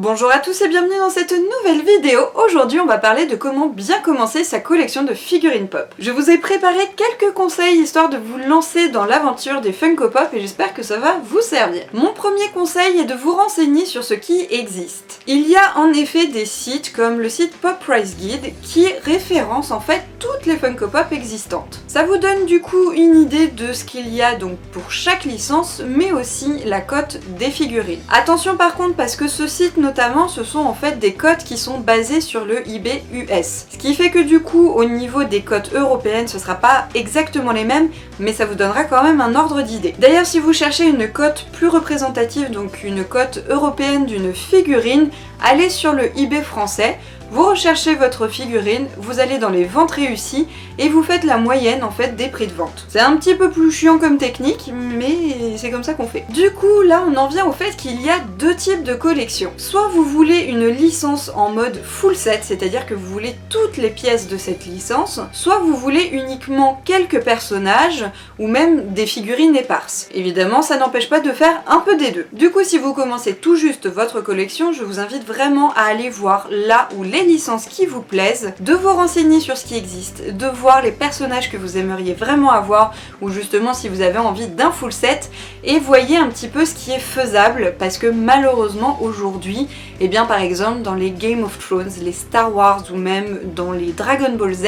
Bonjour à tous et bienvenue dans cette nouvelle vidéo. Aujourd'hui on va parler de comment bien commencer sa collection de figurines pop. Je vous ai préparé quelques conseils histoire de vous lancer dans l'aventure des Funko Pop et j'espère que ça va vous servir. Mon premier conseil est de vous renseigner sur ce qui existe. Il y a en effet des sites comme le site Pop Price Guide qui référence en fait toutes les Funko Pop existantes. Ça vous donne du coup une idée de ce qu'il y a donc pour chaque licence mais aussi la cote des figurines. Attention par contre parce que ce site notamment ce sont en fait des cotes qui sont basées sur le eBay US. Ce qui fait que du coup au niveau des cotes européennes ce sera pas exactement les mêmes mais ça vous donnera quand même un ordre d'idée. D'ailleurs si vous cherchez une cote plus représentative, donc une cote européenne d'une figurine, allez sur le eBay français, vous recherchez votre figurine, vous allez dans les ventes réussies et vous faites la moyenne en fait des prix de vente. C'est un petit peu plus chiant comme technique mais c'est comme ça qu'on fait. Du coup là on en vient au fait qu'il y a deux types de collections. Soit vous voulez une licence en mode full set, c'est-à-dire que vous voulez toutes les pièces de cette licence, soit vous voulez uniquement quelques personnages ou même des figurines éparses. Évidemment ça n'empêche pas de faire un peu des deux. Du coup si vous commencez tout juste votre collection, je vous invite vraiment à aller voir là où les licences qui vous plaisent, de vous renseigner sur ce qui existe, de voir les personnages que vous aimeriez vraiment avoir ou justement si vous avez envie d'un full set et voyez un petit peu ce qui est faisable parce que malheureusement aujourd'hui, et bien par exemple dans les Game of Thrones, les Star Wars ou même dans les Dragon Ball Z,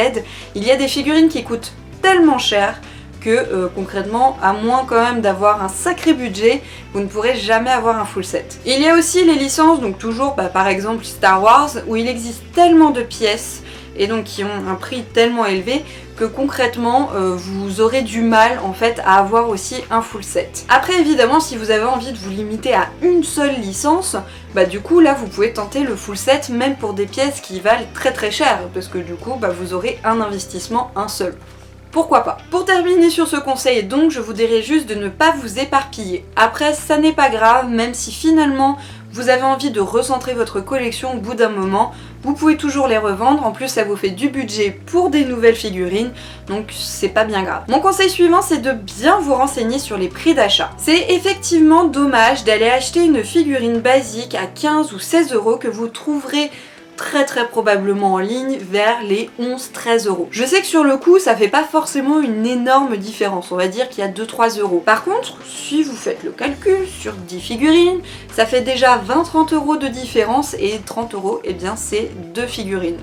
il y a des figurines qui coûtent tellement cher que concrètement, à moins quand même d'avoir un sacré budget, vous ne pourrez jamais avoir un full set. Il y a aussi les licences, donc toujours par exemple Star Wars, où il existe tellement de pièces et donc qui ont un prix tellement élevé que concrètement vous aurez du mal en fait à avoir aussi un full set. Après évidemment si vous avez envie de vous limiter à une seule licence, du coup là vous pouvez tenter le full set même pour des pièces qui valent très très cher parce que du coup vous aurez un investissement, un seul. Pourquoi pas. Pour terminer sur ce conseil donc, je vous dirais juste de ne pas vous éparpiller. Après, ça n'est pas grave, même si finalement vous avez envie de recentrer votre collection au bout d'un moment, vous pouvez toujours les revendre, en plus ça vous fait du budget pour des nouvelles figurines, donc c'est pas bien grave. Mon conseil suivant c'est de bien vous renseigner sur les prix d'achat. C'est effectivement dommage d'aller acheter une figurine basique à 15 ou 16 € que vous trouverez très probablement en ligne vers les 11-13 €. Je sais que sur le coup ça fait pas forcément une énorme différence, on va dire qu'il y a 2-3 €. Par contre, si vous faites le calcul sur 10 figurines, ça fait déjà 20-30 € de différence et 30 € et bien c'est 2 figurines.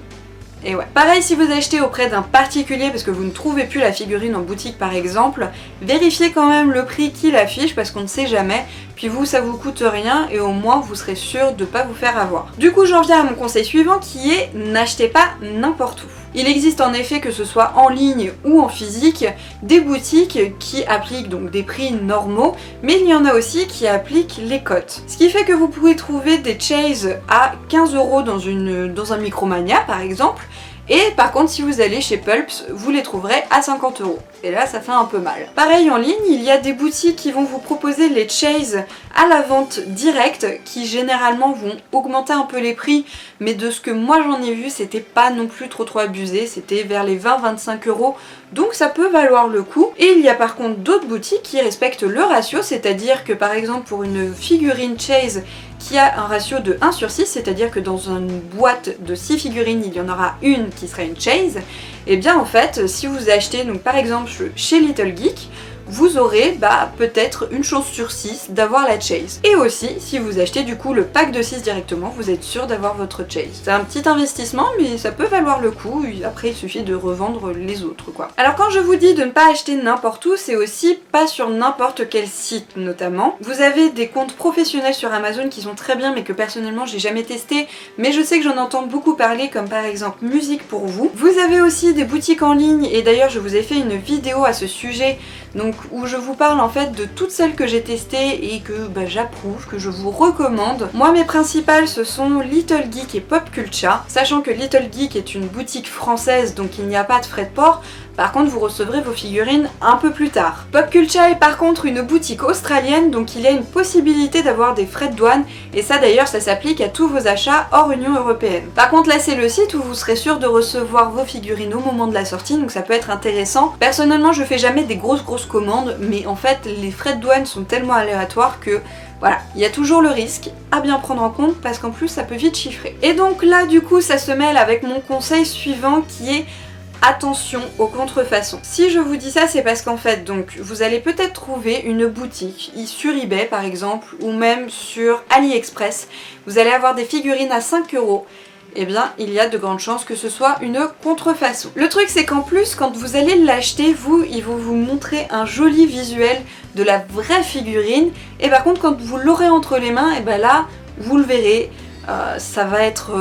Et ouais. Pareil si vous achetez auprès d'un particulier parce que vous ne trouvez plus la figurine en boutique par exemple, vérifiez quand même le prix qu'il affiche parce qu'on ne sait jamais, puis vous ça vous coûte rien et au moins vous serez sûr de ne pas vous faire avoir. Du coup j'en viens à mon conseil suivant qui est n'achetez pas n'importe où. Il existe en effet, que ce soit en ligne ou en physique, des boutiques qui appliquent donc des prix normaux, mais il y en a aussi qui appliquent les cotes. Ce qui fait que vous pouvez trouver des Chase à 15 € dans un Micromania par exemple, et par contre si vous allez chez Pulps, vous les trouverez à 50 €. Et là ça fait un peu mal. Pareil en ligne, il y a des boutiques qui vont vous proposer les Chase à la vente directe, qui généralement vont augmenter un peu les prix, mais de ce que moi j'en ai vu, c'était pas non plus trop abusé, c'était vers les 20-25 €, donc ça peut valoir le coup. Et il y a par contre d'autres boutiques qui respectent le ratio, c'est-à-dire que par exemple pour une figurine Chase qui a un ratio de 1/6, c'est-à-dire que dans une boîte de 6 figurines, il y en aura une qui sera une Chase, et bien en fait, si vous achetez donc par exemple chez Little Geek, vous aurez peut-être une chance sur 6 d'avoir la Chase. Et aussi, si vous achetez du coup le pack de 6 directement, vous êtes sûr d'avoir votre Chase. C'est un petit investissement, mais ça peut valoir le coup, après il suffit de revendre les autres quoi. Alors quand je vous dis de ne pas acheter n'importe où, c'est aussi pas sur n'importe quel site notamment. Vous avez des comptes professionnels sur Amazon qui sont très bien, mais que personnellement j'ai jamais testé, mais je sais que j'en entends beaucoup parler, comme par exemple Musique pour vous. Vous avez aussi des boutiques en ligne, et d'ailleurs je vous ai fait une vidéo à ce sujet, donc où je vous parle en fait de toutes celles que j'ai testées et que j'approuve, que je vous recommande. Moi mes principales ce sont Little Geek et Pop Culture, sachant que Little Geek est une boutique française donc il n'y a pas de frais de port. Par contre, vous recevrez vos figurines un peu plus tard. Popcultcha est par contre une boutique australienne, donc il y a une possibilité d'avoir des frais de douane, et ça d'ailleurs ça s'applique à tous vos achats hors Union Européenne. Par contre là c'est le site où vous serez sûr de recevoir vos figurines au moment de la sortie, donc ça peut être intéressant. Personnellement je fais jamais des grosses commandes, mais en fait les frais de douane sont tellement aléatoires que voilà, il y a toujours le risque à bien prendre en compte parce qu'en plus ça peut vite chiffrer. Et donc là du coup ça se mêle avec mon conseil suivant qui est attention aux contrefaçons. Si je vous dis ça, c'est parce qu'en fait, donc, vous allez peut-être trouver une boutique sur eBay par exemple, ou même sur AliExpress. Vous allez avoir des figurines à 5 €. Eh bien, il y a de grandes chances que ce soit une contrefaçon. Le truc, c'est qu'en plus, quand vous allez l'acheter, ils vont vous montrer un joli visuel de la vraie figurine. Et par contre, quand vous l'aurez entre les mains, et ben là, vous le verrez. Ça va être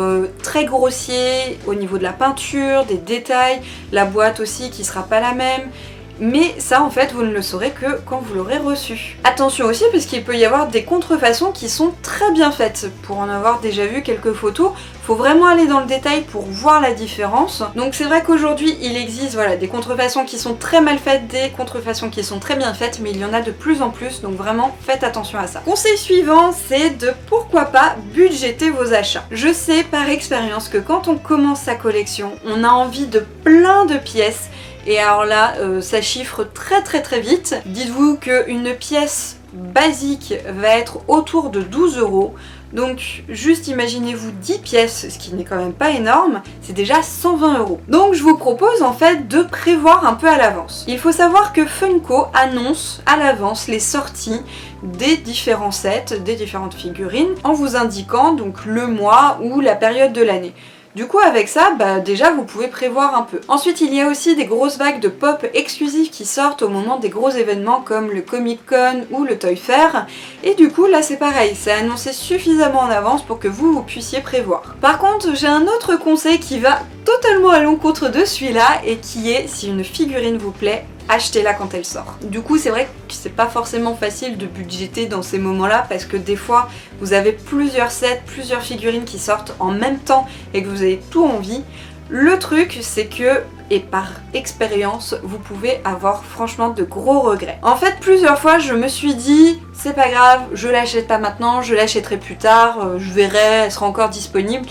très grossier au niveau de la peinture, des détails, la boîte aussi qui sera pas la même. Mais ça en fait vous ne le saurez que quand vous l'aurez reçu. Attention aussi parce qu'il peut y avoir des contrefaçons qui sont très bien faites. Pour en avoir déjà vu quelques photos, faut vraiment aller dans le détail pour voir la différence. Donc c'est vrai qu'aujourd'hui il existe voilà, des contrefaçons qui sont très mal faites, des contrefaçons qui sont très bien faites, mais il y en a de plus en plus, donc vraiment faites attention à ça. Conseil suivant, c'est de pourquoi pas budgéter vos achats. Je sais par expérience que quand on commence sa collection, on a envie de plein de pièces. Et alors là, ça chiffre très vite. Dites-vous qu'une pièce basique va être autour de 12 €. Donc juste imaginez-vous 10 pièces, ce qui n'est quand même pas énorme, c'est déjà 120 €. Donc je vous propose en fait de prévoir un peu à l'avance. Il faut savoir que Funko annonce à l'avance les sorties des différents sets, des différentes figurines, en vous indiquant donc le mois ou la période de l'année. Du coup avec ça, déjà vous pouvez prévoir un peu. Ensuite il y a aussi des grosses vagues de pop exclusifs qui sortent au moment des gros événements comme le Comic Con ou le Toy Fair. Et du coup là c'est pareil, c'est annoncé suffisamment en avance pour que vous puissiez prévoir. Par contre j'ai un autre conseil qui va totalement à l'encontre de celui-là et qui est si une figurine vous plaît, achetez-la quand elle sort. Du coup c'est vrai que c'est pas forcément facile de budgéter dans ces moments-là parce que des fois vous avez plusieurs sets, plusieurs figurines qui sortent en même temps et que vous avez tout envie. Le truc c'est que, et par expérience, vous pouvez avoir franchement de gros regrets. En fait plusieurs fois je me suis dit c'est pas grave, je l'achète pas maintenant, je l'achèterai plus tard, je verrai, elle sera encore disponible.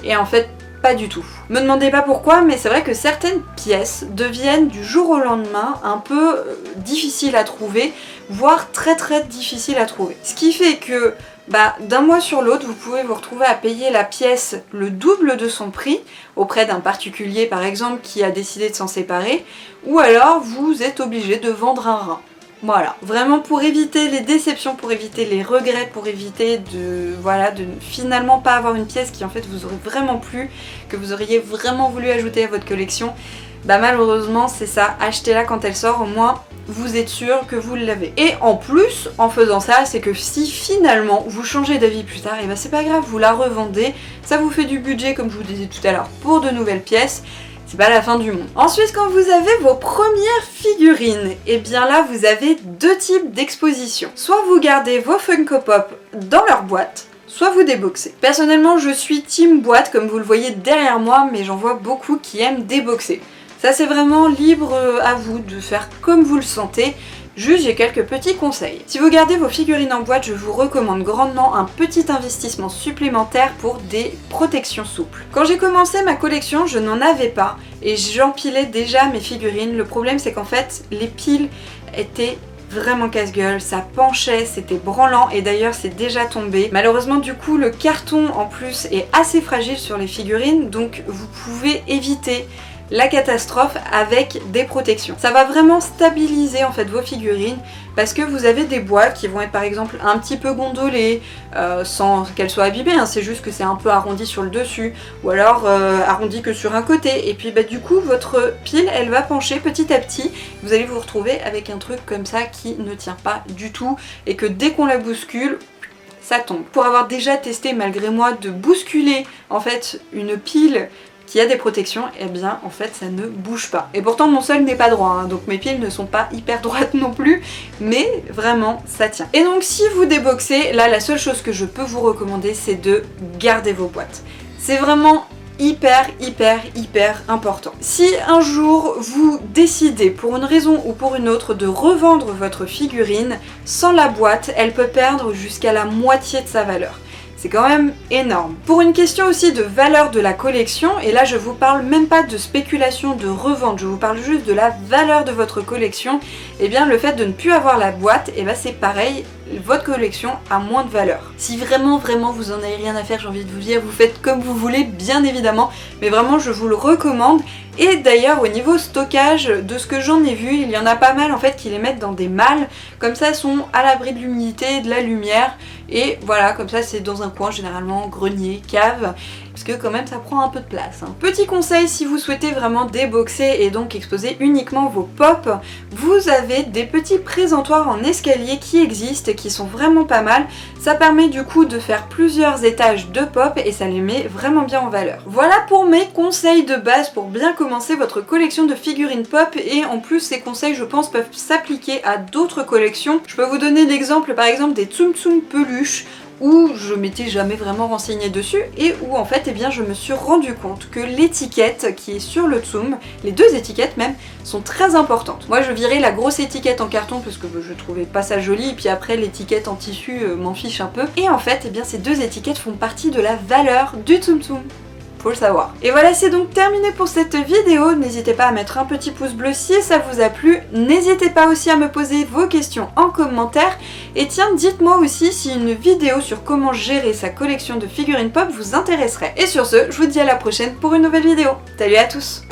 Et en fait pas du tout. Me demandez pas pourquoi, mais c'est vrai que certaines pièces deviennent du jour au lendemain un peu difficiles à trouver, voire très difficiles à trouver. Ce qui fait que d'un mois sur l'autre, vous pouvez vous retrouver à payer la pièce le double de son prix auprès d'un particulier par exemple qui a décidé de s'en séparer, ou alors vous êtes obligé de vendre un rein. Voilà, vraiment pour éviter les déceptions, pour éviter les regrets, pour éviter de finalement pas avoir une pièce qui en fait vous aurait vraiment plu, que vous auriez vraiment voulu ajouter à votre collection, malheureusement c'est ça, achetez-la quand elle sort, au moins vous êtes sûr que vous l'avez. Et en plus, en faisant ça, c'est que si finalement vous changez d'avis plus tard, et c'est pas grave, vous la revendez, ça vous fait du budget comme je vous disais tout à l'heure pour de nouvelles pièces. C'est pas la fin du monde. Ensuite, quand vous avez vos premières figurines, et bien là vous avez deux types d'expositions. Soit vous gardez vos Funko Pop dans leur boîte, soit vous déboxez. Personnellement je suis team boîte comme vous le voyez derrière moi, mais j'en vois beaucoup qui aiment déboxer. Ça c'est vraiment libre à vous de faire comme vous le sentez. Juste j'ai quelques petits conseils. Si vous gardez vos figurines en boîte, je vous recommande grandement un petit investissement supplémentaire pour des protections souples. Quand j'ai commencé ma collection, je n'en avais pas et j'empilais déjà mes figurines. Le problème c'est qu'en fait les piles étaient vraiment casse-gueule, ça penchait, c'était branlant et d'ailleurs c'est déjà tombé. Malheureusement du coup le carton en plus est assez fragile sur les figurines, donc vous pouvez éviter la catastrophe avec des protections. Ça va vraiment stabiliser en fait vos figurines parce que vous avez des boîtes qui vont être par exemple un petit peu gondolées sans qu'elles soient abîmées, hein, c'est juste que c'est un peu arrondi sur le dessus ou alors arrondi que sur un côté et puis du coup votre pile elle va pencher petit à petit, vous allez vous retrouver avec un truc comme ça qui ne tient pas du tout et que dès qu'on la bouscule, ça tombe. Pour avoir déjà testé malgré moi de bousculer en fait une pile qui a des protections, et bien en fait ça ne bouge pas. Et pourtant mon sol n'est pas droit, hein, donc mes piles ne sont pas hyper droites non plus, mais vraiment ça tient. Et donc si vous déboxez, là la seule chose que je peux vous recommander c'est de garder vos boîtes. C'est vraiment hyper important. Si un jour vous décidez pour une raison ou pour une autre de revendre votre figurine, sans la boîte, elle peut perdre jusqu'à la moitié de sa valeur. C'est quand même énorme. Pour une question aussi de valeur de la collection, et là je vous parle même pas de spéculation de revente, je vous parle juste de la valeur de votre collection, et bien le fait de ne plus avoir la boîte, et bien c'est pareil, votre collection a moins de valeur. Si vraiment vous en avez rien à faire, j'ai envie de vous dire, vous faites comme vous voulez, bien évidemment, mais vraiment je vous le recommande. Et d'ailleurs au niveau stockage, de ce que j'en ai vu, il y en a pas mal en fait qui les mettent dans des malles, comme ça elles sont à l'abri de l'humidité, de la lumière, et voilà, comme ça c'est dans un coin, généralement grenier, cave, parce que quand même ça prend un peu de place. Petit conseil, si vous souhaitez vraiment déboxer et donc exposer uniquement vos pop, vous avez des petits présentoirs en escalier qui existent, qui sont vraiment pas mal. Ça permet du coup de faire plusieurs étages de pop et ça les met vraiment bien en valeur. Voilà pour mes conseils de base pour bien commencer votre collection de figurines pop, et en plus ces conseils je pense peuvent s'appliquer à d'autres collections. Je peux vous donner l'exemple par exemple des Tsum Tsum peluches, où je m'étais jamais vraiment renseignée dessus et où en fait eh bien, je me suis rendu compte que l'étiquette qui est sur le Tsum, les deux étiquettes même, sont très importantes. Moi je virais la grosse étiquette en carton parce que je trouvais pas ça joli, et puis après l'étiquette en tissu m'en fiche un peu. Et en fait eh bien, ces deux étiquettes font partie de la valeur du Tsum Tsum. Faut le savoir. Et voilà, c'est donc terminé pour cette vidéo. N'hésitez pas à mettre un petit pouce bleu si ça vous a plu. N'hésitez pas aussi à me poser vos questions en commentaire. Et tiens, dites-moi aussi si une vidéo sur comment gérer sa collection de figurines pop vous intéresserait. Et sur ce, je vous dis à la prochaine pour une nouvelle vidéo. Salut à tous!